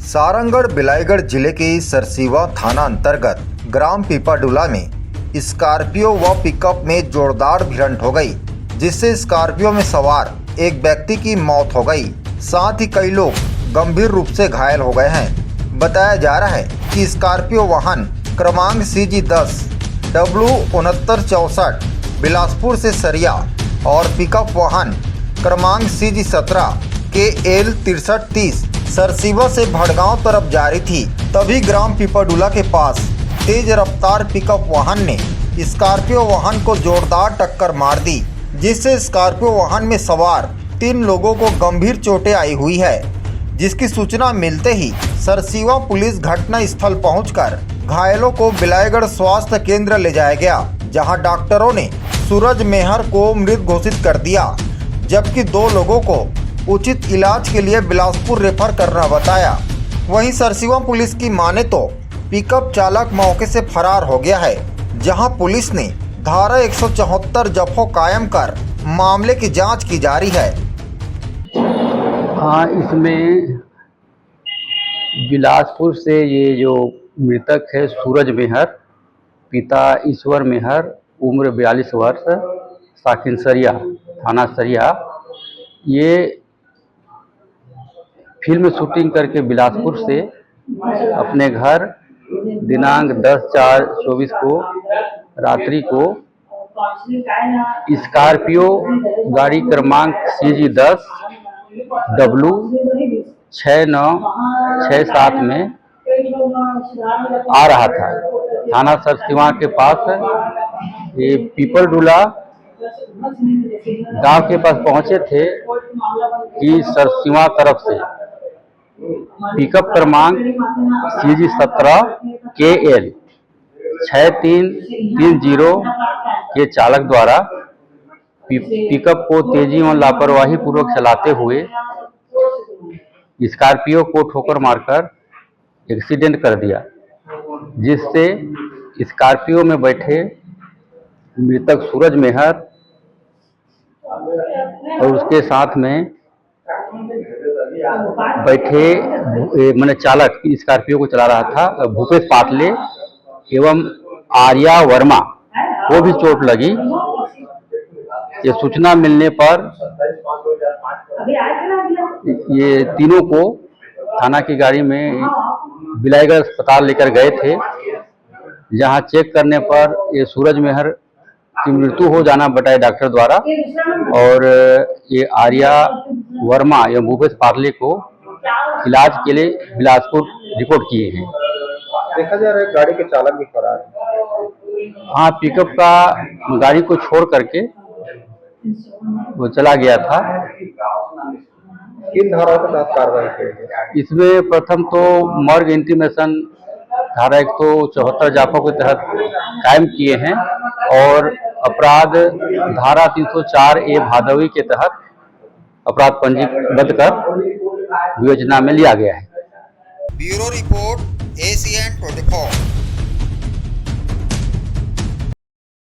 सारंगढ़ बिलाईगढ़ जिले के सरसीवा थाना अंतर्गत ग्राम पीपाडुला में स्कॉर्पियो व पिकअप में जोरदार भिड़ंत हो गई, जिससे स्कॉर्पियो में सवार एक व्यक्ति की मौत हो गई। साथ ही कई लोग गंभीर रूप से घायल हो गए हैं। बताया जा रहा है कि स्कॉर्पियो वाहन क्रमांक CG10 W6964 बिलासपुर से सरिया और पिकअप वाहन क्रमांक CG17 KL 6330 सरसीवा से भड़गांव तरफ जा रही थी। तभी ग्राम पीपाडुला के पास तेज रफ्तार पिकअप वाहन ने स्कॉर्पियो वाहन को जोरदार टक्कर मार दी, जिससे स्कॉर्पियो वाहन में सवार 3 लोगों को गंभीर चोटें आई हुई है। जिसकी सूचना मिलते ही सरसीवा पुलिस घटना स्थल पहुंचकर घायलों को बिलाईगढ़ स्वास्थ्य केंद्र ले जाया गया, जहां डॉक्टरों ने सूरज मेहर को मृत घोषित कर दिया, जबकि 2 लोगों को उचित इलाज के लिए बिलासपुर रेफर करना बताया। वहीं सरसीवा पुलिस की माने तो पिकअप चालक मौके से फरार हो गया है, जहां पुलिस ने धारा 174 जफो कायम कर मामले की जांच की जा रही है। हाँ, इसमें बिलासपुर से ये जो मृतक है सूरज मेहर, पिता ईश्वर मेहर, उम्र 42 वर्ष, साकिन सरिया, थाना सरिया, ये फिल्म शूटिंग करके बिलासपुर से अपने घर दिनांक 10/4/24 को रात्रि को स्कॉर्पियो गाड़ी क्रमांक CG10 W6967 में आ रहा था। थाना सरसीवा के पास ये पीपलडुला गांव के पास पहुंचे थे कि सरसीवा तरफ से पिकअप क्रमांक CG17 KL 6330 के चालक द्वारा पिकअप को तेजी और लापरवाही पूर्वक चलाते हुए स्कॉर्पियो को ठोकर मारकर एक्सीडेंट कर दिया, जिससे स्कॉर्पियो में बैठे मृतक सूरज मेहर और उसके साथ में बैठे मैंने चालक स्कॉर्पियो को चला रहा था भूपेश पाटले एवं आर्या वर्मा को भी चोट लगी। ये सूचना मिलने पर ये तीनों को थाना की गाड़ी में बिलाईगढ़ अस्पताल लेकर गए थे, जहां चेक करने पर ये सूरज मेहर की मृत्यु हो जाना बताया डॉक्टर द्वारा, और ये आर्या वर्मा या भूपेश पाटले को इलाज के लिए बिलासपुर रिपोर्ट किए हैं। देखा जा रहा है गाड़ी के चालक भी फरार है। हाँ, पिकअप का गाड़ी को छोड़ करके वो चला गया था। किन धाराओं के तहत कार्रवाई की? इसमें प्रथम तो मर्ग इंटीमेशन धारा 174 जाफा के तहत कायम किए हैं और अपराध धारा 304A भादवी के तहत अपराध पंजीबद्ध कर विवेचना में लिया गया है। Bureau report ACN 24।